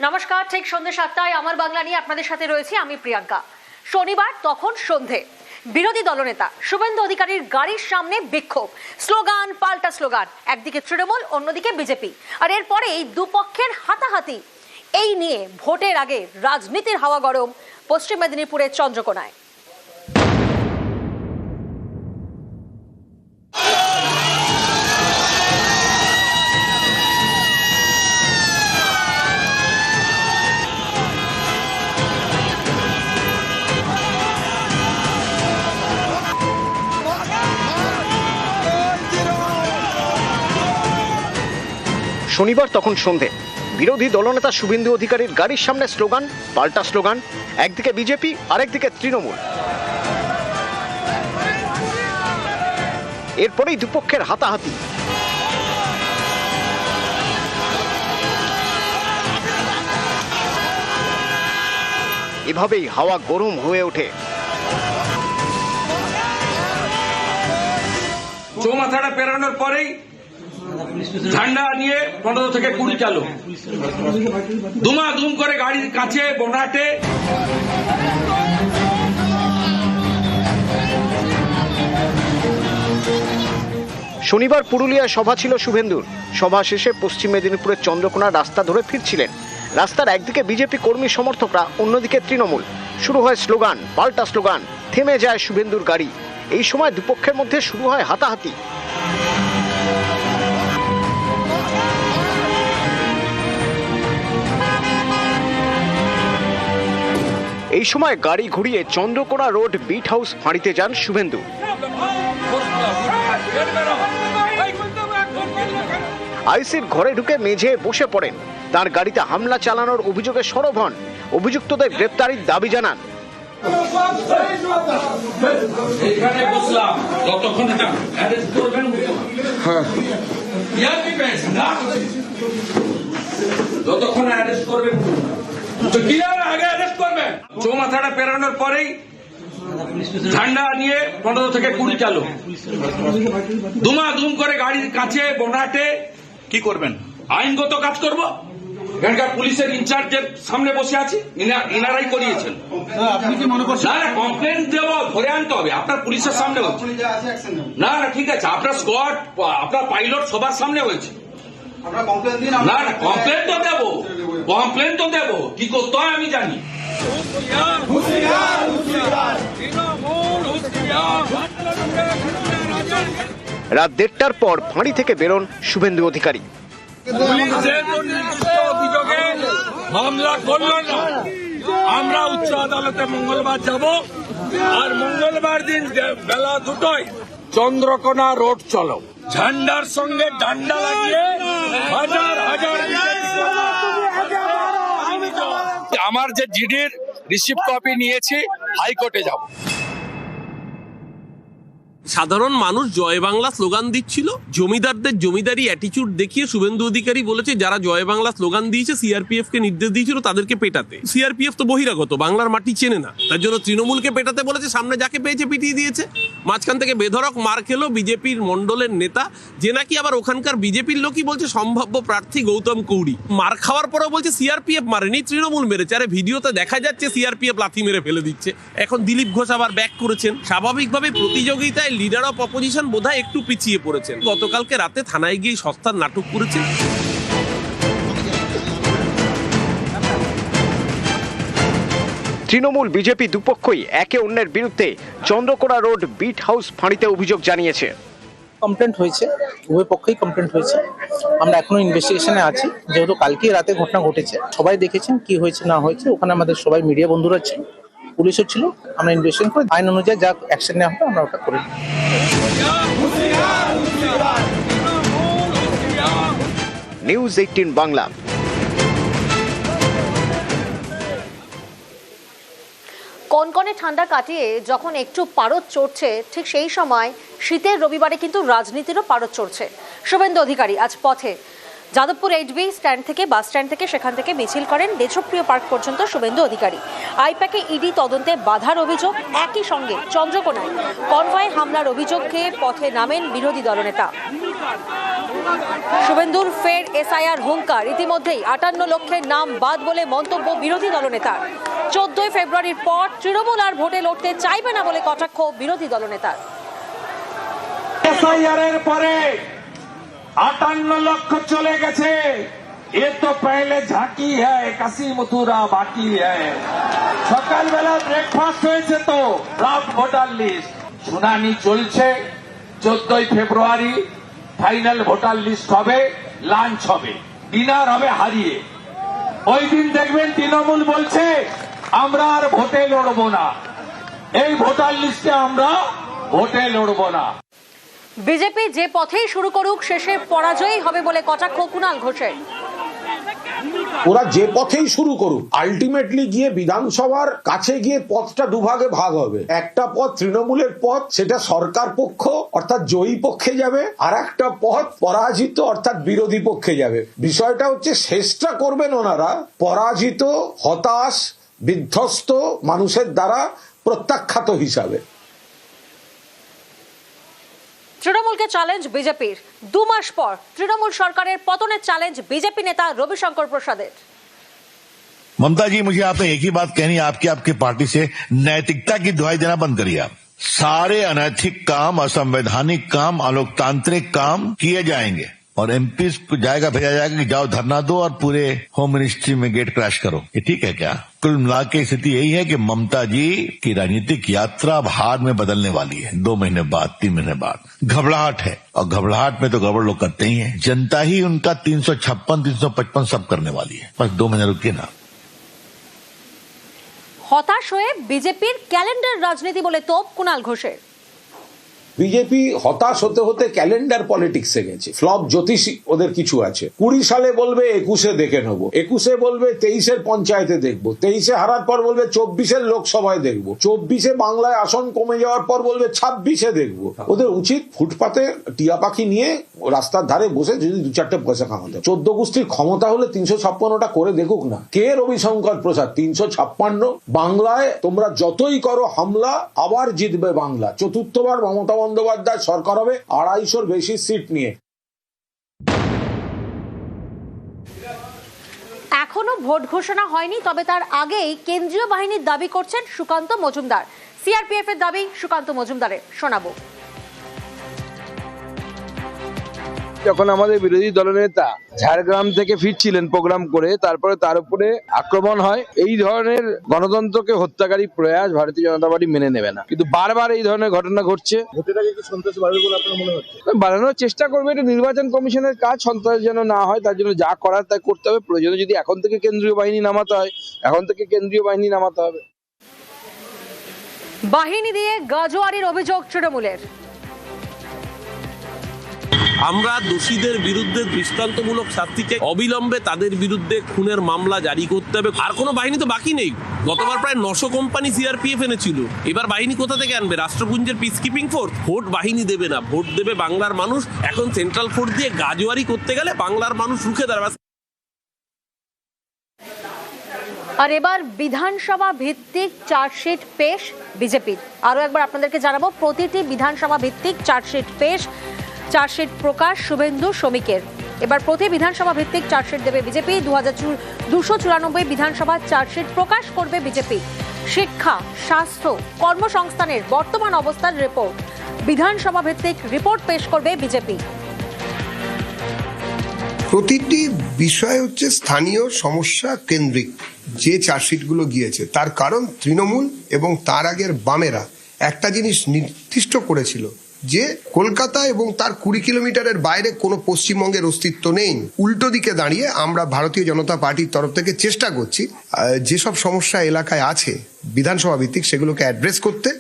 নমস্কার, ঠিক সন্ধ্যে 7টায় আমার বাংলা নিয়ে আপনাদের সাথে রয়েছি আমি প্রিয়াঙ্কা। শনিবার তখন সন্ধে বিরোধী দলনেতা শুভেন্দু অধিকারীর গাড়ির সামনে বিক্ষোভ, স্লোগান পাল্টা স্লোগান, একদিকে তৃণমূল অন্যদিকে বিজেপি, আর এরপরে এই দুপক্ষের হাতাহাতি। এই নিয়ে ভোটের আগে রাজনীতির হাওয়া গরম পশ্চিম মেদিনীপুরের চন্দ্রকোনায়। শনিবার তখন সন্ধে বিরোধী দলনেতা শুভেন্দু অধিকারীর গাড়ির সামনে স্লোগান পাল্টা স্লোগান, একদিকে বিজেপি আরেকদিকে তৃণমূল। এরপরেই দুপক্ষের হাতাহাতি। এভাবেই হাওয়া গরম হয়ে ওঠে। চৌমাথাটা পেরানোর পরেই ঝান্ডা নিয়ে 15 থেকে 20 চালু দুমাদুম করে গাড়ির কাছে বোনাটে শনিবার পুরুলিয়ায় সভা ছিল শুভেন্দুর। সভা শেষে পশ্চিম মেদিনীপুরের চন্দ্রকোনা রাস্তা ধরে ফিরছিলেন। রাস্তার একদিকে বিজেপি কর্মী সমর্থকরা, অন্যদিকে তৃণমূল। শুরু হয় স্লোগান পাল্টা স্লোগান, থেমে যায় শুভেন্দুর গাড়ি। এই সময় দুপক্ষের মধ্যে শুরু হয় হাতাহাতি। এই সময় গাড়ি ঘুরিয়ে চন্দ্রকোনা রোড বিট হাউস ফাঁড়িতে যান শুভেন্দু। আইসির ঘরে ঢুকে মেঝে বসে পড়েন। তার গাড়িতে হামলা চালানোর অভিযোগে সরব হন। অভিযুক্তদের গ্রেপ্তারির দাবি জানান। চৌমাথাটা পেরানোর পরেই ঝান্ডা নিয়ে 15 থেকে 20 চালু দুমাদুম করে গাড়ির কাছে বোনাটে কি করবেন? আইনগত কাজ করব। এখানকার পুলিশের ইনচার্জের সামনে বসে আছি, ইনারাই করিয়েছেন। আপনি কি মনে করছেন? না, কমপ্লেন দেব, ধরে আনতে হবে। আপনার পুলিশের সামনে হচ্ছে না, না ঠিক আছে, আপনার স্কোয়াড, আপনার পাইলট সবার সামনে হয়েছে। না না, কমপ্লেন তো দেবো, কমপ্লেন তো দেবো, কি করতে হয় আমি জানি। রাত 1:30টার পর ফাঁড়ি থেকে বেরোন শুভেন্দু অধিকারী। অভিযোগে মামলা করলো না, আমরা উচ্চ আদালতে মঙ্গলবার যাব, আর মঙ্গলবার দিন বেলা 2টায় চন্দ্রকোনা রোড চলো। ঝান্ডার সঙ্গে ডান্ডা লাগিয়ে হাজার হাজার আমার যে জিডির রিসিপ্ট কপি নিয়েছি, হাইকোর্টে যাব। সাধারণ মানুষ জয় বাংলা স্লোগান দিচ্ছিল। জমিদারদের জমিদারি অ্যাটিটিউড দেখিয়ে শুভেন্দু অধিকারী বলেছে যারা জয় বাংলা স্লোগান দিয়েছে সিআরপিএফ কে নির্দেশ দিয়েছিল তাদেরকে পেটাতে। সিআরপিএফ তো বহিরাগত, বাংলার মাটি চেনে না, তার জন্য তৃণমূলকে পেটাতে বলেছে। সামনে যাকে পেয়েছে পিটিয়ে দিয়েছে। মাঝখান থেকে বেধড়ক মার খেলো বিজেপির মন্ডলের নেতা, যে নাকি আবার ওখানকার বিজেপির লোকই বলছে সম্ভাব্য প্রার্থী গৌতম কৌড়ি। মার খাওয়ার পরেও বলছে সিআরপিএফ মারেনি, তৃণমূল মেরেছে। আরে ভিডিওতে দেখা যাচ্ছে সিআরপিএফ লাথি মেরে ফেলে দিচ্ছে। এখন দিলীপ ঘোষ আবার ব্যাক করেছেন। স্বাভাবিকভাবে প্রতিযোগিতায় লিডার অফ অপোজিশন বোধহয় একটু পিছিয়ে পড়েছেন। গতকালকে রাতে থানায় গিয়ে সস্তার নাটক করেছেন। তৃণমূল বিজেপি দুপক্ষই একে অন্যের বিরুদ্ধে চন্দ্রকোনা রোড বিট হাউস ফাঁড়িতে অভিযোগ জানিয়েছে। কমপ্লেন্ট হয়েছে, উভয় পক্ষেই কমপ্লেন্ট হয়েছে। আমরা এখনো ইনভেস্টিগেশনে আছি, যেহেতু কালকে রাতে ঘটনা ঘটেছে। সবাই দেখেছেন কি হয়েছে না হয়েছে। ওখানে আমাদের সবাই মিডিয়া বন্ধুরা ছিল, পুলিশও ছিল। আমরা ইনভেস্টিগেশন করে আইন অনুযায়ী যা অ্যাকশন নেওয়া হবে আমরা ওটা করে নিই। নিউজ 18 বাংলা। কনকনে ঠান্ডা কাটিয়ে যখন একটু পারদ চড়ছে, ঠিক সেই সময় শীতের রবিবারে কিন্তু রাজনীতিরও পারদ চড়ছে। শুভেন্দু অধিকারী আজ পথে। যাদবপুর 8B স্ট্যান্ড থেকে বাস স্ট্যান্ড থেকে সেখান থেকে মিছিল করেন দেশপ্রিয় পার্ক পর্যন্ত শুভেন্দু অধিকারী। আইপ্যাকে ইডি তদন্তে বাধার অভিযোগ, একই সঙ্গে চন্দ্রকোনায় কনভয় হামলার অভিযোগকে পথে নামেন বিরোধী দলনেতা। শুভেন্দুর ফের এসআইআর হুঙ্কার, ইতিমধ্যেই 58 লক্ষের নাম বাদ বলে মন্তব্য বিরোধী দলনেতার। 14 ফেব্রুয়ারির পর তৃণমূল আর ভোটে লড়তে চাইবে না বলে কটাক্ষ বিরোধী দলনেতার। এসআইআরের পরে 58 লক্ষ চলে গেছে, এ তো পহলে ঝাঁকি হ্যায়, কাশি মথুরা বাকি হ্যায়। সকালবেলা ব্রেকফাস্ট হয়েছে তো, ড্রাফট ভোটার লিস্ট শুনানি চলছে। 14 ফেব্রুয়ারি ফাইনাল ভোটার লিস্ট হবে, লাঞ্চ হবে, ডিনার হবে হারিয়ে। ওই দিন দেখবেন তৃণমূল বলছে আমরা আর ভোটে লড়বো না, এই ভোটার লিস্টে আমরা ভোটে লড়বো না। বিজেপি যে পথেই শুরু করুক শেষে পরাজয়ই হবে বলে কটাক্ষ কুণাল ঘোষের। ওরা যে পথেই শুরু করুক, আলটিমেটলি গিয়ে বিধানসভার কাছে গিয়ে পথটা দুভাগে ভাগ হবে। একটা পথ তৃণমূলের পথ, সেটা সরকার পক্ষ অর্থাৎ জয়ী পক্ষে যাবে, আর একটা পথ পরাজিত অর্থাৎ বিরোধী পক্ষে যাবে। বিষয়টা হচ্ছে শেষটা করবেন ওনারা পরাজিত, হতাশ, বিধ্বস্ত মানুষের দ্বারা প্রত্যাখ্যাত হিসাবে। তৃণমূলকে চ্যালেঞ্জ বিজেপির। 2 মাস পর তৃণমূল সরকারের পতনের চ্যালেঞ্জ বিজেপি নেতা রবিশঙ্কর প্রসাদের। ममता जी, मुझे आपने एक ही बात कहनी है, आपकी पार्टी से नैतिकता की दुहाई देना बंद करिए। आप सारे अनैतिक काम, असंवैधानिक काम, अलोकतांत्रिक काम किए जाएंगे और एमपी को भेजा जाएगा कि जाओ धरना दो और पूरे होम मिनिस्ट्री में गेट क्रैश करो। ये ठीक है क्या? कुल मिला के स्थिति यही है कि ममता जी की राजनीतिक यात्रा हार में बदलने वाली है। 2 महीने बाद, 3 महीने बाद घबराहट है, और घबराहट में तो गड़बड़ लोग करते ही हैं। जनता ही उनका 356, 355 सब करने वाली है। बस 2 महीने रुकिए ना। হতাশ হয়ে বিজেপির ক্যালেন্ডার রাজনীতি বলে তোপ কুণাল ঘোষের। বিজেপি হতাশ হতে হতে ক্যালেন্ডার পলিটিক্সে গেছে। ফ্লপ জ্যোতিষী ওদের কিছু আছে। 20 সালে বলবে 21-এ দেখে নেবো, 21-এ বলবে 23-এর পঞ্চায়েতে দেখবো, 23-এ হারার পর বলবে 24-এর লোকসভায় দেখবো, 24-এ বাংলায় আসন কমে যাওয়ার পর বলবে 26-এ দেখবো। ওদের উচিত ফুটপাতে টিয়া পাখি নিয়ে রাস্তার ধারে বসে যদি 2-4টে পয়সা কামাতে। 14 গোষ্ঠীর ক্ষমতা হলে 356টা করে দেখুক না। কে রবিশঙ্কর প্রসাদ? 356। বাংলায় তোমরা যতই করো হামলা, আবার জিতবে বাংলা। চতুর্থবার মমতা বন্দ্যোপাধ্যায় সরকার হবে 250-র বেশি সিট নিয়ে। এখনো ভোট ঘোষণা হয়নি, তবে তার আগেই কেন্দ্রীয় বাহিনীর দাবি করছেন সুকান্ত মজুমদার। সিআরপিএফ এর দাবি সুকান্ত মজুমদারের, শোনাবো। যখন আমাদের বিরোধী দলনেতা ঝাড়গ্রাম থেকে ফিরছিলেন প্রোগ্রাম করে, তারপরে তার উপরে আক্রমণ হয়। এই ধরনের গণতন্ত্রকে হত্যাকারী প্রয়াস ভারতীয় জনতা পার্টি মেনে নেবে না, কিন্তু বারবার এই ধরনের ঘটনা ঘটছে। বাড়ানোর চেষ্টা করবে, এটা নির্বাচন কমিশনের কাজ। সন্ত্রাস যেন না হয় তার জন্য যা করার তা করতে হবে। প্রয়োজনে যদি এখন থেকে কেন্দ্রীয় বাহিনী নামাতে হয়, এখন থেকে কেন্দ্রীয় বাহিনী নামাতে হবে। বাহিনী দিয়ে গাজোয়ারির অভিযোগ তৃণমূলের। আমরা দোষীদের বিরুদ্ধে দৃষ্টান্তমূলক শাস্তি চাই, অবিলম্বে তাদের বিরুদ্ধে খুনের মামলা জারি করতে হবে। আর কোনো বাহিনী তো বাকি নেই। গতবার প্রায় 900 কোম্পানি সিআরপিএফ এনেছিল, এবার বাহিনী কোথা থেকে আনবে? রাষ্ট্রপুঞ্জের পিস কিপিং ফোর্স। ভোট বাহিনী দেবে না, ভোট দেবে বাংলার মানুষ। এখন সেন্ট্রাল ফোর্স দিয়ে গাজোয়ারি করতে গেলে বাংলার মানুষ রুখে দাঁড়াবে। আর এবার বিধানসভা ভিত্তিক চার্জশিট পেশ বিজেপির। আরো একবার আপনাদেরকে জানাবো, প্রতিটি বিধানসভা ভিত্তিক চার্জশিট পেশ, চার্জশিট প্রকাশ শুভেন্দু শ্রমিকের। এবার প্রতি বিধানসভা ভিত্তিক চার্জশিট দেবে বিজেপি। 2294 বিধানসভা চার্জশিট প্রকাশ করবে বিজেপি। শিক্ষা, স্বাস্থ্য, কর্মসংস্থানের বর্তমান অবস্থার রিপোর্ট, বিধানসভা ভিত্তিক রিপোর্ট পেশ করবে বিজেপি। প্রতিটি বিষয় হচ্ছে স্থানীয় সমস্যা কেন্দ্রিক। যে চার্জশিটগুলো গিয়েছে তার কারণ তৃণমূল এবং তার আগের বামেরা একটা জিনিস নির্দিষ্ট করেছিল যে কলকাতা এবং তার 20 কিলোমিটারের বাইরে কোনো পশ্চিমবঙ্গের অস্তিত্ব নেই। উল্টো দিকে দাঁড়িয়ে আমরা ভারতীয় জনতা পার্টির তরফ থেকে চেষ্টা করছি যেসব সমস্যা এলাকায় আছে বিধানসভা ভিত্তিক সেগুলোকে অ্যাড্রেস করতে,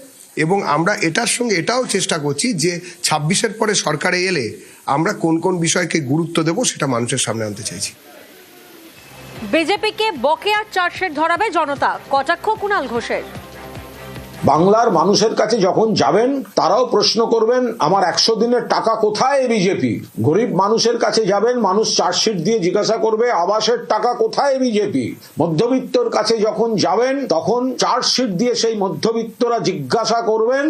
এবং আমরা এটার সঙ্গে এটাও চেষ্টা করছি যে 26-এর পরে সরকারে এলে আমরা কোন কোন বিষয়কে গুরুত্ব দেব সেটা মানুষের সামনে আনতে চাইছি। বিজেপিকে বকেয়ার চার্জশিট ধরাবে জনতা, কটাক্ষ কুণাল ঘোষের। বাংলার মানুষের কাছে যখন যাবেন তারাও প্রশ্ন করবেন আমার 100 দিনের টাকা কোথায় বিজেপি। গরিব মানুষের কাছে যাবেন, মানুষ চার্জশিট দিয়ে জিজ্ঞাসা করবে আবাসের টাকা কোথায় বিজেপি। মধ্যবিত্তর কাছে যখন যাবেন তখন চার্জশিট দিয়ে সেই মধ্যবিত্তরা জিজ্ঞাসা করবেন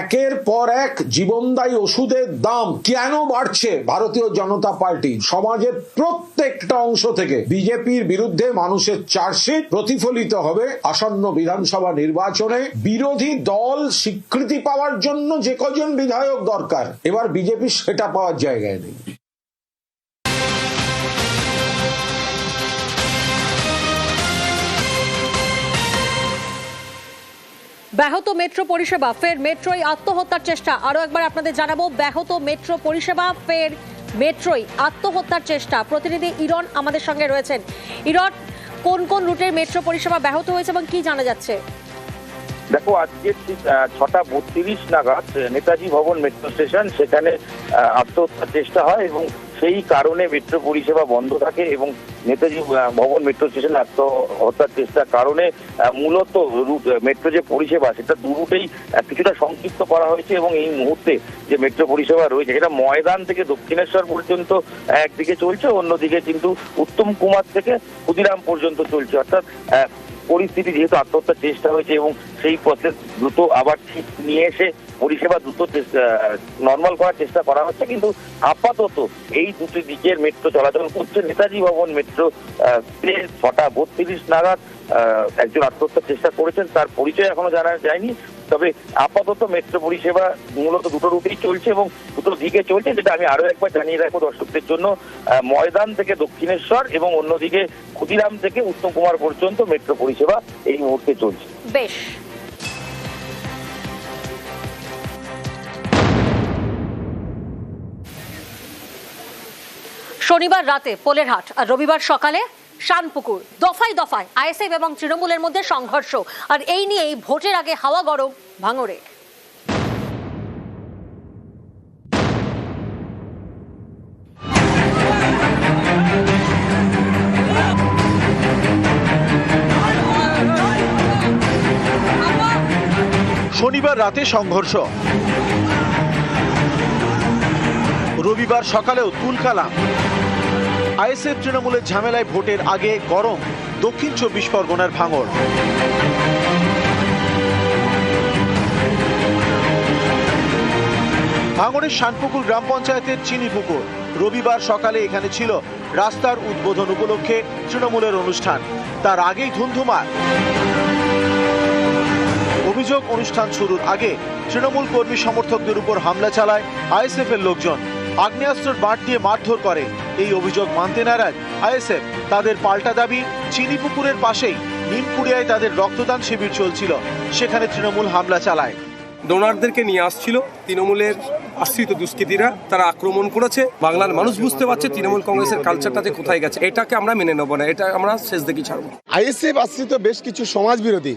একের পর এক জীবনদায়ী ওষুধের দাম কেন বাড়ছে। ভারতীয় জনতা পার্টি সমাজের প্রত্যেকটা অংশ থেকে বিজেপির বিরুদ্ধে মানুষের চার্জশিট প্রতিফলিত হবে আসন্ন বিধানসভা নির্বাচনে। বিরোধী দল স্বীকৃতি পাওয়ার জন্য যে কজন বিধায়ক দরকার, এবার বিজেপি সেটা পাওয়ার জায়গায় নেই। ব্যাহত মেট্রো পরিষেবা, ফের মেট্রোয় আত্মহত্যার চেষ্টা। আরো একবার আপনাদের জানাবো, ব্যাহত মেট্রো পরিষেবা, ফের মেট্রোয় আত্মহত্যার চেষ্টা। প্রতিনিধি ইরন আমাদের সঙ্গে রয়েছেন। ইরন, কোন কোন রুটের মেট্রো পরিষেবা ব্যাহত হয়েছে এবং কি জানা যাচ্ছে? দেখো, আজকে ঠিক 6:32 নাগাদ নেতাজি ভবন মেট্রো স্টেশন, সেখানে আত্মহত্যার চেষ্টা হয় এবং সেই কারণে মেট্রো পরিষেবা বন্ধ থাকে এবং নেতাজি ভবন মেট্রো স্টেশন আত্মহত্যার চেষ্টার কারণে মূলত মেট্রো যে পরিষেবা সেটা দু রুটেই কিছুটা সংক্ষিপ্ত করা হয়েছে এবং এই মুহূর্তে যে মেট্রো পরিষেবা রয়েছে সেটা ময়দান থেকে দক্ষিণেশ্বর পর্যন্ত একদিকে চলছে, অন্যদিকে কিন্তু উত্তম কুমার থেকে ক্ষুদিরাম পর্যন্ত চলছে। অর্থাৎ পরিস্থিতি যেহেতু আত্মহত্যার চেষ্টা হয়েছে এবং সেই প্রসেস দ্রুত আবার ঠিক নিয়ে এসে পরিষেবা দ্রুত নর্মাল করার চেষ্টা করা হচ্ছে, কিন্তু আপাতত এই দুটি দিকের মেট্রো চলাচল করছে। নেতাজি ভবন মেট্রো 6:32 নাগাদ একজন আত্মহত্যার চেষ্টা করেছেন, তার পরিচয় এখনো জানা যায়নি। তবে আপাতত মেট্রো পরিষেবা মূলত দুটো রুটেই চলছে এবং দুটো দিকে চলছে, যেটা আমি আরো একবার জানিয়ে রাখবো দর্শকদের জন্য। ময়দান থেকে দক্ষিণেশ্বর এবং অন্যদিকে ক্ষুদিরাম থেকে উত্তম কুমার পর্যন্ত মেট্রো পরিষেবা এই মুহূর্তে চলছে। বেশ। শনিবার রাতে পোলেরহাট আর রবিবার সকালে শানপুকুর, দফায় দফায় আইএসএফ এবং তৃণমূলের মধ্যে সংঘর্ষ, আর এই নিয়েই ভোটের আগে হাওয়া গরম ভাঙড়ে। শনিবার রাতে সংঘর্ষ, রবিবার সকালেও তুলকালাম। আইএসএফ তৃণমূলের ঝামেলায় ভোটের আগে গরম দক্ষিণ 24 পরগনার ভাঙড়। ভাঙড়ের শানপুকুর গ্রাম পঞ্চায়েতের চিনিপুকুর। রবিবার সকালে এখানে ছিল রাস্তার উদ্বোধন উপলক্ষে তৃণমূলের অনুষ্ঠান, তার আগেই ধুন্ধুমার। অভিযোগ, অনুষ্ঠান শুরুর আগে তৃণমূল কর্মী সমর্থকদের উপর হামলা চালায় আইএসএফ এর লোকজন, আগ্নেয়াস্ত্রের বাঁট দিয়ে মারধর করে। এই অভিযোগ মানতে নারাজ আইএসএফ। তাদের পাল্টা দাবি, চিনিপুকুরের পাশেই নিমকুড়িয়ায় তাদের রক্তদান শিবির চলছিল, সেখানে তৃণমূল হামলা চালায়। ডোনারদেরকে নিয়ে আসছিল তৃণমূলের আশ্রিত দুষ্কৃতীরা, তারা আক্রমণ করেছে। বাংলার মানুষ বুঝতে পারছে তৃণমূল কংগ্রেসের কালচারটা যে কোথায় গেছে। এটাকে আমরা মেনে নেবো না, এটা আমরা শেষ দেখি ছাড়বো। আইএসএফ আশ্রিত বেশ কিছু সমাজ বিরোধী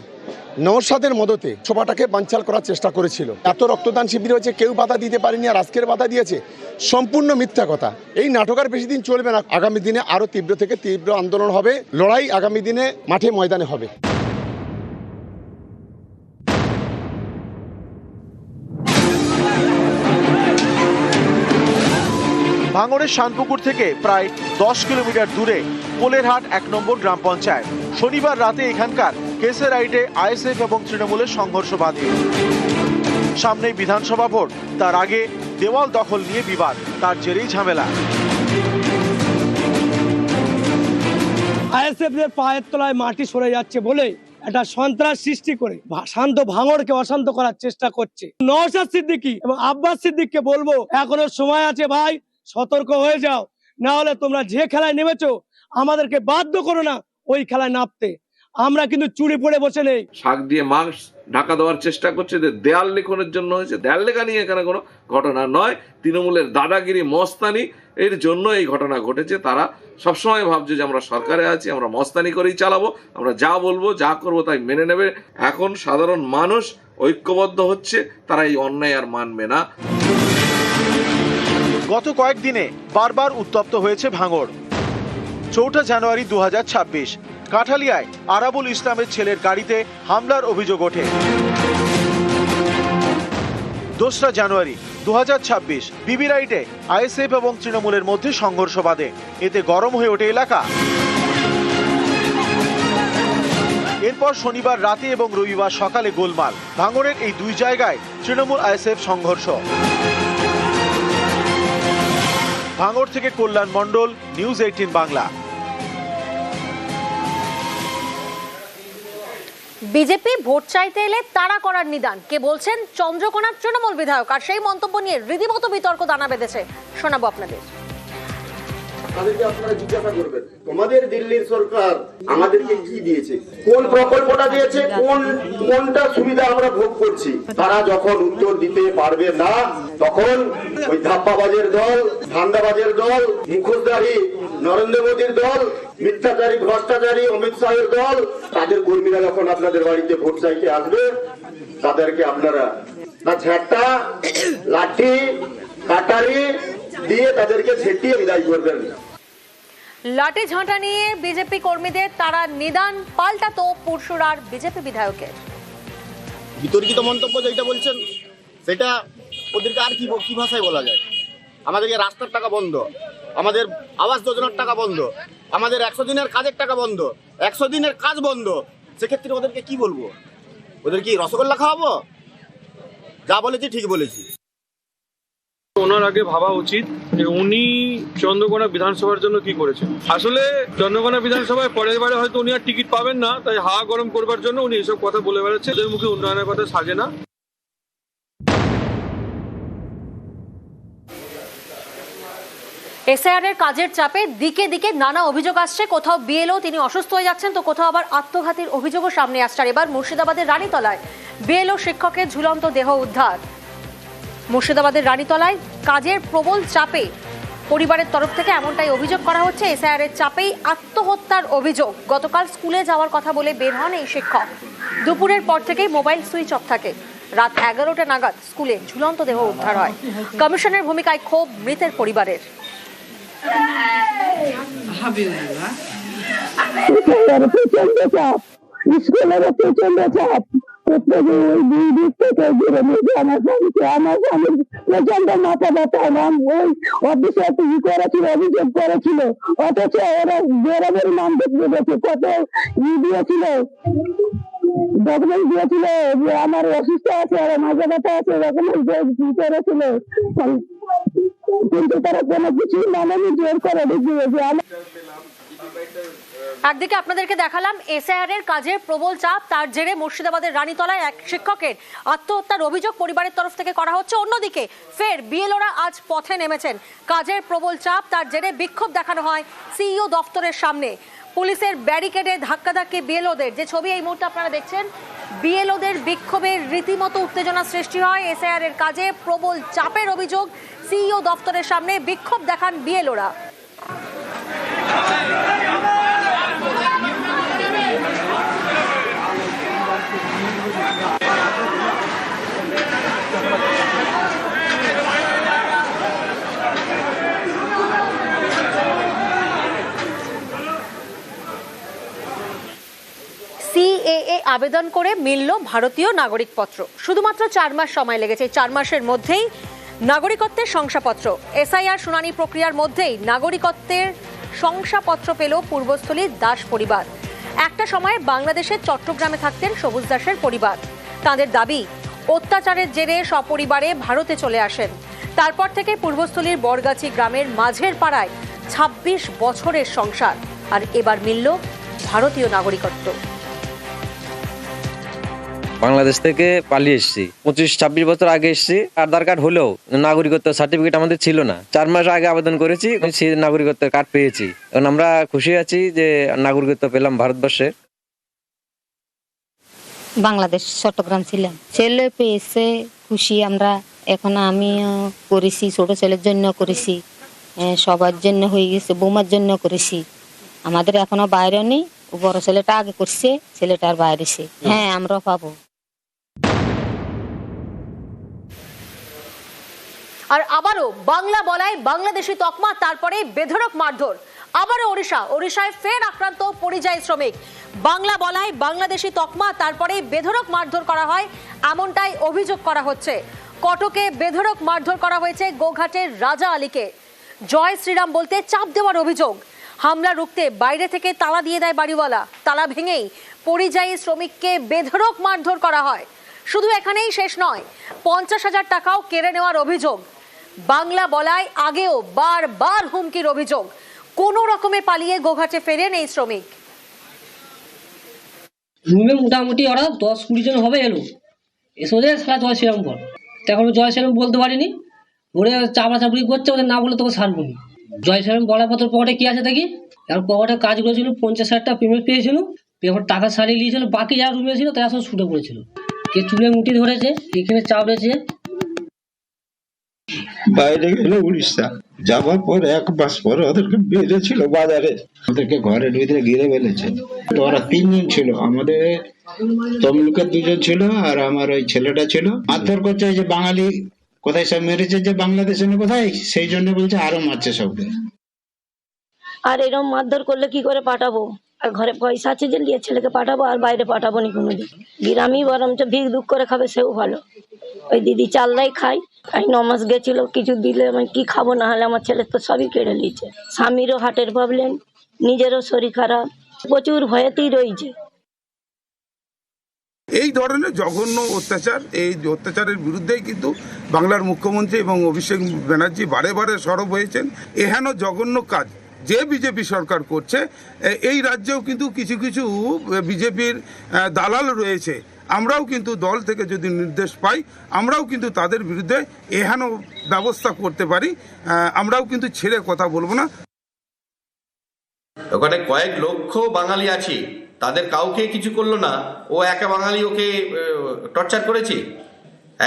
নওশাদের মদতে সভাটাকে বানচাল করার চেষ্টা করেছিল। এত রক্তদান শিবির হয়েছে, কেউ বাধা দিতে পারেনি, আর আজকের বাধা দিয়েছে, সম্পূর্ণ মিথ্যা কথা। এই নাটক আর বেশি দিন চলবে না। আগামী দিনে আরো তীব্র থেকে তীব্র আন্দোলন হবে, লড়াই আগামী দিনে মাঠে ময়দানে হবে। ভাঙড়ের শানপুকুর থেকে প্রায় 10 কিলোমিটার দূরে পোলেরহাট 1 নম্বর গ্রাম পঞ্চায়েত। শনিবার রাতে এখানকার কেসেরাইটে আইএসএফ এবং তৃণমূলের সংঘর্ষ বাধে। সামনেই বিধানসভা ভোট, তার আগে দেওয়াল দখল নিয়ে বিবাদ, তার জেরেই ঝামেলা। আইএসএফের পায়ের তলায় মাটি সরে যাচ্ছে বলে একটা সন্ত্রাস সৃষ্টি করে শান্ত ভাঙড়কে অশান্ত করার চেষ্টা করছে। নওশাদ সিদ্দিকী এবং আব্বাস সিদ্দিককে বলবো, এখনো সময় আছে ভাই, সতর্ক হয়ে যাও, না হলে তোমরা যে খেলায় নেমেছো আমাদেরকে বাধ্য করো না ওই খেলায় নামতে। আমরা কিন্তু চুরি পড়ে বসে নেই। শাক দিয়ে মাংস ঢাকা দেওয়ার চেষ্টা করছে, দেয়াল লিখনের জন্য হয়েছে। দেয়াল লেখা নিয়ে এখানে কোনো ঘটনা নয়, তৃণমূলের দাদাগিরি মস্তানি এর জন্য এই ঘটনা ঘটেছে। তারা সবসময় ভাবছে যে আমরা সরকারে আছি, আমরা মস্তানি করেই চালাবো, আমরা যা বলবো যা করবো তাই মেনে নেবে। এখন সাধারণ মানুষ ঐক্যবদ্ধ হচ্ছে, তারা এই অন্যায় আর মানবে না। গত কয়েকদিনে বারবার উত্তপ্ত হয়েছে ভাঙড়। 4 জানুয়ারি 2026 কাঠালিয়ায় আরাবুল ইসলামের ছেলের গাড়িতে হামলার অভিযোগ ওঠে। 2রা জানুয়ারি 2026 বিবি রাইডে আইএসএফ এবং তৃণমূলের মধ্যে সংঘর্ষ বাধে। এতে গরম হয়ে ওঠে এলাকা। এরপর শনিবার রাতে এবং রবিবার সকালে গোলমাল। ভাঙড়ের এই দুই জায়গায় তৃণমূল আইএসএফ সংঘর্ষ। ভাঙড় থেকে কল্যাণ মণ্ডল, নিউজ 18 বাংলা। বিজেপি ভোট চাইতে এলে তাড়া করার নিদান, কে বলছেন চন্দ্রকোনার তৃণমূল বিধায়ক, আর সেই মন্তব্য নিয়ে রীতিমতো বিতর্ক দানা বেঁধেছে। শোনাবো আপনাদের। আপনারা জিজ্ঞাসা করবেন তোমাদের দিল্লির সরকার আমাদেরকে কি দিয়েছে, কোন প্রকল্পটা দিয়েছে, কোনটা সুবিধা আমরা ভোগ করছি, তারা যখন উত্তর দিতে পারবে না তখন ওই ধাপ্পাবাজের দল, ধান্দাবাজের দল, মুখোশধারী নরেন্দ্র মোদীর দল, মিথ্যাচারী ভ্রষ্টাচারী অমিত শাহের দল, তাদের কর্মীরা যখন আপনাদের বাড়িতে ভোট চাইতে আসবে তাদেরকে আপনারা না ঝাঁটা লাঠি কাটারি দিয়ে তাদেরকে ঝেঁটিয়ে বিদায় করবেন। লাঠি ঝাঁটা নিয়ে বিজেপি কর্মীদের তারা নিদান, পাল্টা তো পরশুরার বিজেপি বিধায়কের। বিতর্কিত মন্তব্য যেটা বলছেন সেটা ওদেরকে আর কি ভাষায় বলা যায়। আমাদেরকে রাস্তার টাকা বন্ধ, আমাদের আবাস যোজনার টাকা বন্ধ, আমাদের 100 দিনের কাজের টাকা বন্ধ, 100 দিনের কাজ বন্ধ। সেক্ষেত্রে ওদেরকে কি বলবো? ওদের কি রসগোল্লা খাওয়াবো? যা বলেছি ঠিক বলেছি। ওনার আগে ভাবা উচিত যে উনি চন্দ্রকোনা বিধানসভার জন্য কি করেছেন। আসলে চন্দ্রকোনা বিধানসভায় পরের বারে হয়তো উনি আর টিকিট পাবেন না, তাই হা গরম করবার জন্য উনি এসব কথা বলে বেড়াচ্ছে। এদের মুখে উন্নয়নের কথা সাজে না। এসআইআর এর কাজের চাপে দিকে দিকে নানা অভিযোগ আসছে। কোথাও বিএলও তিনি অসুস্থ হয়ে যাচ্ছেন, তো কোথাও আবার আত্মঘাতীর অভিযোগও সামনে আসছে। এবার মুর্শিদাবাদের রানীতলায় বিএলও শিক্ষকের ঝুলন্ত দেহ উদ্ধার। মুর্শিদাবাদের রানীতলায় কাজের প্রবল চাপে পরিবারের তরফ থেকে এমনটাই অভিযোগ করা হচ্ছে। এসআইআর এর চাপেই আত্মহত্যার অভিযোগ। গতকাল স্কুলে যাওয়ার কথা বলে বের হন এই শিক্ষক। দুপুরের পর থেকেই মোবাইল সুইচ অফ থাকে। রাত 11টা নাগাদ স্কুলে ঝুলন্ত দেহ উদ্ধার হয়। কমিশনের ভূমিকায় ক্ষোভ মৃতের পরিবারের। প্রচন্ড মাথা ব্যথা, ওই অফিসে অভিযোগ করেছিল, অথচ ওরা বেরোবের নাম দেখতে গেছে, কত দিয়েছিল, ডকুমেন্ট দিয়েছিল যে আমার অসুস্থ আছে আর মাথা ব্যথা আছে, ডকুমেন্ট করেছিল, কিন্তু তারা কোনো কিছু মানেনি, জোর করে দেখিয়েছে। একদিকে আপনাদেরকে দেখালাম এসআইআর এর কাজের প্রবল চাপ, তার জেরে মুর্শিদাবাদের রানীতলায় এক শিক্ষকের আত্মহত্যার অভিযোগ পরিবারের তরফ থেকে করা হচ্ছে। অন্যদিকে ফের বিএলওরা আজ পথে নেমেছেন। কাজের প্রবল চাপ, তার জেরে বিক্ষোভ দেখানো হয় সিইও দফতরের সামনে। পুলিশের ব্যারিকেডে ধাক্কাধাক্কি বিএলওদের, যে ছবি এই মুহূর্তে আপনারা দেখছেন, বিএলওদের বিক্ষোভের রীতিমতো উত্তেজনা সৃষ্টি হয়। এসআইআর এর কাজে প্রবল চাপের অভিযোগ, সিইও দফতরের সামনে বিক্ষোভ দেখান বিএলওরা। সিএএ আবেদন করে মিলল ভারতীয় নাগরিকপত্র। শুধুমাত্র 4 মাস সময় লেগেছে। 4 মাসের মধ্যেই নাগরিকত্বের শংসাপত্র। এসআইআর শুনানি প্রক্রিয়ার মধ্যেই নাগরিকত্বের শংসাপত্র পেল পূর্বস্থলীর দাস পরিবার। একটা সময় বাংলাদেশের চট্টগ্রামে থাকতেন সবুজ দাসের পরিবার। তাদের দাবি, অত্যাচারের জেরে সপরিবারে ভারতে চলে আসেন। তারপর থেকে পূর্বস্থলীর বরগাছি গ্রামের মাঝের পাড়ায় 26 বছরের সংসার, আর এবার মিলল ভারতীয় নাগরিকত্ব। বাংলাদেশ থেকে পালিয়ে এসেছি, 25-26 বছর আগে এসেছি। আধার কার্ড হলেও নাগরিকত্ব সার্টিফিকেট আমাদের ছিল না। 4 মাস আগে আবেদন করেছি, সেই নাগরিকত্বের কার্ড পেয়েছি। এখন আমরা খুশি আছি যে নাগরিকত্ব পেলাম ভারতবর্ষে। বাংলাদেশ চট্টগ্রাম ছিলাম, ছেলে পেয়েছে, খুশি আমরা। এখন আমিও করেছি, ছোট ছেলের জন্য করেছি, সবার জন্য হয়ে গেছে, বৌমার জন্য করেছি। আমাদের এখনো বাইরে নেই, বড় ছেলেটা আগে করছে, ছেলেটার বাইরেছে। হ্যাঁ, আমরা পাবো। আর আবারও বাংলা বলায় বাংলাদেশি তকমা, তারপরে বেধড়ক মারধর। আবারও ওড়িশায় ফের আক্রান্ত পরিযায়ী শ্রমিক। বাংলা বলায় বাংলাদেশি তকমা, তারপরে বেধড়ক মারধর করা হয়, এমনটাই অভিযোগ করা হচ্ছে। কটকে বেধড়ক মারধর করা হয়েছে গোঘাটের রাজা আলীকে। জয় শ্রীরাম বলতে চাপ দেওয়ার অভিযোগ। হামলা রুখতে বাইরে থেকে তালা দিয়ে দেয় বাড়িওয়ালা। তালা ভেঙেই পরিযায়ী শ্রমিককে বেধড়ক মারধর করা হয়। শুধু এখানেই শেষ নয়, 50,000 টাকাও কেড়ে নেওয়ার অভিযোগ। বাংলা বলায় আগেও বারবার হুমকির অভিযোগ। কোনো রকমে পালিয়ে গোঘাটে ফেরেন এই শ্রমিক। রুমে মোটামুটি ওরা 10-20 জন হবে এলো, এসে ওদের সারা জয় শ্রীরাম বল। তখন জয় শ্রীরাম বলতে পারিনি, ওরে চাপড়াচাপড়ি করছে, ওদের না বলে তোকে ছাড়বো নি। জয় শ্রীরাম বলার পর পকেটে কি আছে দেখি, আর পকেটে কাজ করেছিল, 50,000 টাকা পেমেন্ট পেয়েছিল, পেমেন্ট টাকা সারিয়ে নিয়েছিল। বাকি যারা রুমে ছিল তারা সব ছুটে পড়েছিল। কে চুলে মুটি ধরেছে, এখানে চাপড়েছে। বাইরে গেল উড়িষ্যা, যাওয়ার পর 1 মাস পর ওদেরকে বেঁধেছিল বাজারে, ওদেরকে ঘরের ভিতরে ঘিরে ফেলেছে। তো ওরা 3 জন ছিল, আমাদের তমলুকের 2 জন ছিল, আর আমার ওই ছেলেটা ছিল। মারধর করছে যে বাঙালি কোথায় সব মেরেছে, যে বাংলাদেশে না কোথায়, সেই জন্য বলছে আরো মারছে সবকে। আর এরকম মারধর করলে কি করে পাঠাবো? আর ঘরে পয়সা আছে যে নিয়ে ছেলেকে পাঠাবো, আর বাইরে পাঠাবো নি কোনোদিন। গ্রামই বরঞ্চ ভিক দুঃখ করে খাবে, সেও ভালো। ওই দিদি চাললাই খাই, 9 মাস গেছিল, কিছু দিলে আমি কি খাবো, না হলে আমার ছেলে তো সবই কেড়ে নিয়েছে। স্বামীরও হার্টের প্রবলেম, নিজেরও শরীর খারাপ, প্রচুর ভয়েতেই রয়েছে। এই ধরনের জঘন্য অত্যাচার, এই অত্যাচারের বিরুদ্ধেই কিন্তু বাংলার মুখ্যমন্ত্রী এবং অভিষেক ব্যানার্জি বারে বারে সরব হয়েছেন। এহেন জঘন্য কাজ যে বিজেপি সরকার করছে, এই রাজ্যেও কিন্তু কিছু কিছু বিজেপির দালাল রয়েছে। আমরাও কিন্তু দল থেকে যদি নির্দেশ পাই, আমরাও কিন্তু তাদের বিরুদ্ধে এহেন ব্যবস্থা করতে পারি। আমরাও কিন্তু ছেড়ে কথা বলবো না। ওখানে কয়েক লক্ষ বাঙালি আছে, তাদের কাউকে কিছু করলো না, ও একা বাঙালি ওকে টর্চার করেছে।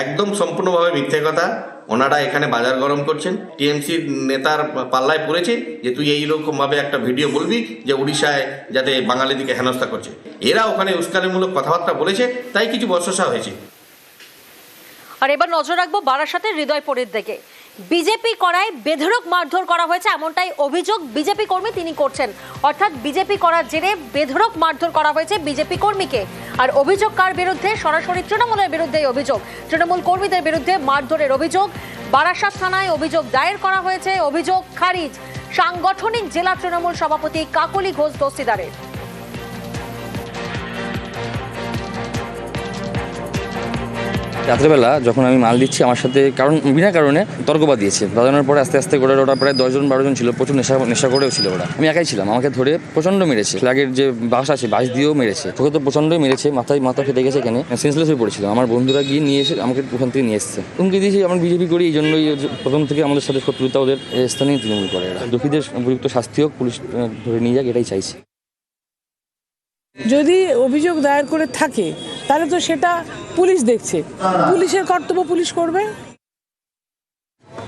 একদম সম্পূর্ণভাবে মিথ্যে কথা। ওনারা এখানে বাজার গরম করছেন। টিএমসির নেতার পাল্লায় পড়েছে যে তুই এইরকম ভাবে একটা ভিডিও বলবি যে উড়িষ্যায় যাতে বাঙালিদিকে হেনস্থা করছে। এরা ওখানে উস্কানিমূলক কথাবার্তা বলেছে, তাই কিছু বর্ষসা হয়েছে। আর এবার নজর রাখবো বারাসাতের হৃদয়পুরের দিকে। বিজেপি করায় বেধড়ক মারধর করা হয়েছে, এমনটাই অভিযোগ বিজেপি কর্মী তিনি করছেন। অর্থাৎ বিজেপি করার জেরে বেধড়ক মারধর করা হয়েছে বিজেপি কর্মীকে। আর অভিযোগ কার বিরুদ্ধে? সরাসরি তৃণমূলের বিরুদ্ধে অভিযোগ। তৃণমূল কর্মীদের বিরুদ্ধে মারধরের অভিযোগ। বারাসাত থানায় অভিযোগ দায়ের করা হয়েছে, অভিযোগ খারিজ সাংগঠনিক জেলা তৃণমূল সভাপতি কাকলি ঘোষ দস্তিদারের। রাত্রেবেলা যখন আমি মাল দিচ্ছি, আমার সাথে বিনা কারণে তর্ক বাঁধিয়েছে। বাজানোর পরে আস্তে আস্তে করে ওরা প্রায় 10-12 জন ছিল, প্রচুর নেশা করেও ছিল ওরা। আমি একাই ছিলাম, আমাকে ধরে প্রচন্ড মেরেছে। ফ্ল্যাগের যে বাস আছে, বাস দিয়েও মেরেছে। তোকে তো প্রচন্ডই মেরেছে, মাথা ফেটে গেছে, এখানে সেন্সলেস হয়ে পড়েছিল। আমার বন্ধুরা গিয়ে নিয়ে এসে আমাকে ওখান থেকে নিয়ে এসছে। হুমকি দিয়েছি, আমরা বিজেপি করি, এই জন্যই প্রথম থেকে আমাদের সাথে শত্রুতা ওদের স্থানীয় তৃণমূল করে। এরা দোষীদের উপযুক্ত শাস্তি হোক, পুলিশ ধরে নিয়ে যাক, এটাই চাইছি। যদি অভিযোগ দায়ের করে থাকে তাহলে তো সেটা পুলিশ দেখছে, পুলিশের কর্তব্য পুলিশ করবে।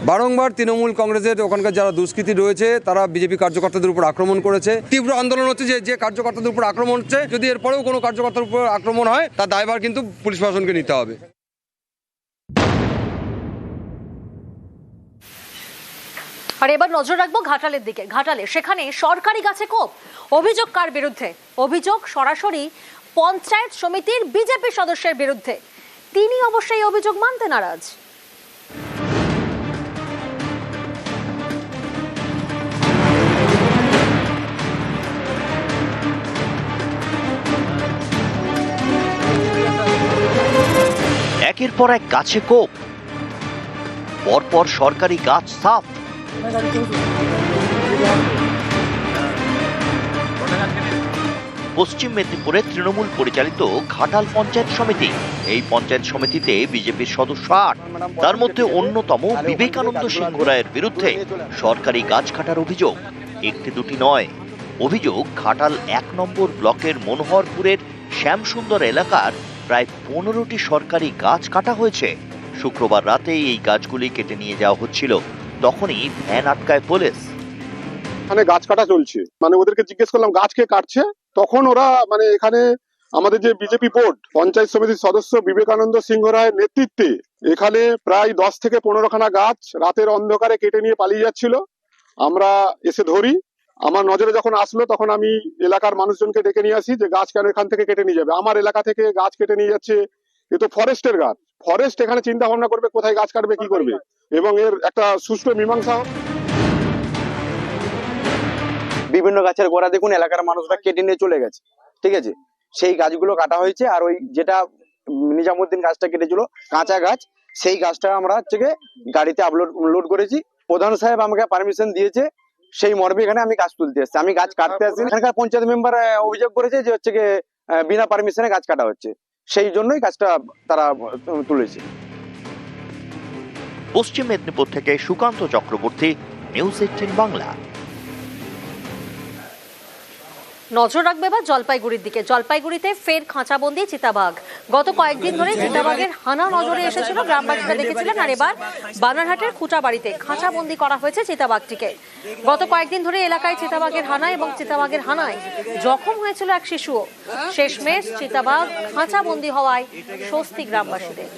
বারংবার তৃণমূল কংগ্রেসের ওখানকার যারা দুষ্কৃতী রয়েছে তারা বিজেপি কার্যকর্তাদের উপর আক্রমণ করেছে। তীব্র আন্দোলন হচ্ছে যে কার্যকর্তাদের উপর আক্রমণ হচ্ছে, যদি এরপরেও কোনো কার্যকর্তার উপর আক্রমণ হয় তার দায়ভার কিন্তু পুলিশ প্রশাসনকে নিতে হবে। আর এবার নজর রাখবো ঘাটালের দিকে। ঘাটালে সেখানে সরকারি গাছে কোপ। অভিযোগ কার বিরুদ্ধে? অভিযোগ সরাসরি পঞ্চায়েত সমিতির বিজেপি সদস্যের বিরুদ্ধে। তিনি অবশ্যই অভিযোগ মানতে নারাজ। একের পর এক গাছে কোপ, পরপর সরকারি গাছ সাফ। পশ্চিম মেদিনীপুরের তৃণমূল পরিচালিত ঘাটাল পঞ্চায়েত সমিতি। এই পঞ্চায়েত সমিতিতে বিজেপির সদস্য 8, তার মধ্যে অন্যতম বিবেকানন্দ সিংহ রায়ের বিরুদ্ধে সরকারি গাছ কাটার অভিযোগ। একটি দুটি নয়, অভিযোগ ঘাটাল 1 নম্বর ব্লকের মনোহরপুরের শ্যামসুন্দর এলাকার প্রায় 15টি সরকারি গাছ কাটা হয়েছে। শুক্রবার রাতে এই গাছগুলি কেটে নিয়ে যাওয়া হচ্ছিল, তখনই ভ্যান আটকায় পুলিশ। এখানে গাছ কাটা চলছে, ওদেরকে জিজ্ঞেস করলাম গাছ কে কাটছে, তখন ওরা এখানে আমাদের যে বিজেপি বোর্ড পঞ্চায়েত সমিতির সদস্য বিবেকানন্দ সিংহ রায়ের নেতৃত্বে এখানে প্রায় 10 থেকে 15খানা গাছ রাতের অন্ধকারে কেটে নিয়ে পালিয়ে যাচ্ছিল। আমরা এসে ধরি, আমার নজরে যখন আসলো তখন আমি এলাকার মানুষজনকে ডেকে নিয়ে আসি যে গাছ কেন এখান থেকে কেটে নিয়ে যাবে, আমার এলাকা থেকে গাছ কেটে নিয়ে যাচ্ছে, এ তো ফরেস্টের গাছ, ফরেস্ট এখানে চিন্তা ভাবনা করবে কোথায় গাছ কাটবে, কি করবে, এবং এর একটা সুষ্ঠু মীমাংসা হোক। বিভিন্ন গাছের গোড়া দেখুন এলাকার মানুষরা কেটে নিয়ে চলে গেছে, ঠিক আছে, সেই গাছগুলো কাটা হয়েছে। আর ওই যেটা নিজামুদ্দিন গাছটা কেটেছিল কাঁচা গাছ, সেই গাছটা আমরা হচ্ছে গাড়িতে লোড করেছি। প্রধান সাহেব আমাকে পারমিশন দিয়েছে, সেই মর্মে এখানে আমি গাছ তুলতে এসেছি, আমি গাছ কাটতে আসি। এখানকার পঞ্চায়েত মেম্বার অভিযোগ করেছে যে হচ্ছে বিনা পারমিশনে গাছ কাটা হচ্ছে, সেই জন্যই গাছটা তারা তুলেছে। পশ্চিম মেদিনীপুর থেকে সুকান্ত চক্রবর্তী, নিউজ 18 বাংলা। নজর রাখবে বা জলপাইগুড়ির দিকে। জলপাইগুড়িতে ফের খাঁচাবন্দি চিতাবাঘ। গত কয়েকদিন ধরে চিতাবাঘের হানা নজরে এসেছিল, গ্রামবাসীরা দেখেছিলেন। আর এবার বানারহাটের খুঁটাবাড়িতে খাঁচাবন্দি করা হয়েছে চিতাবাঘটিকে। গত কয়েকদিন ধরে এলাকায় চিতাবাঘের হানা এবং চিতাবাঘের হানায় জখম হয়েছিল এক শিশুও। শেষমেশ চিতাবাঘ খাঁচাবন্দি হওয়ায় স্বস্তি গ্রামবাসীদের।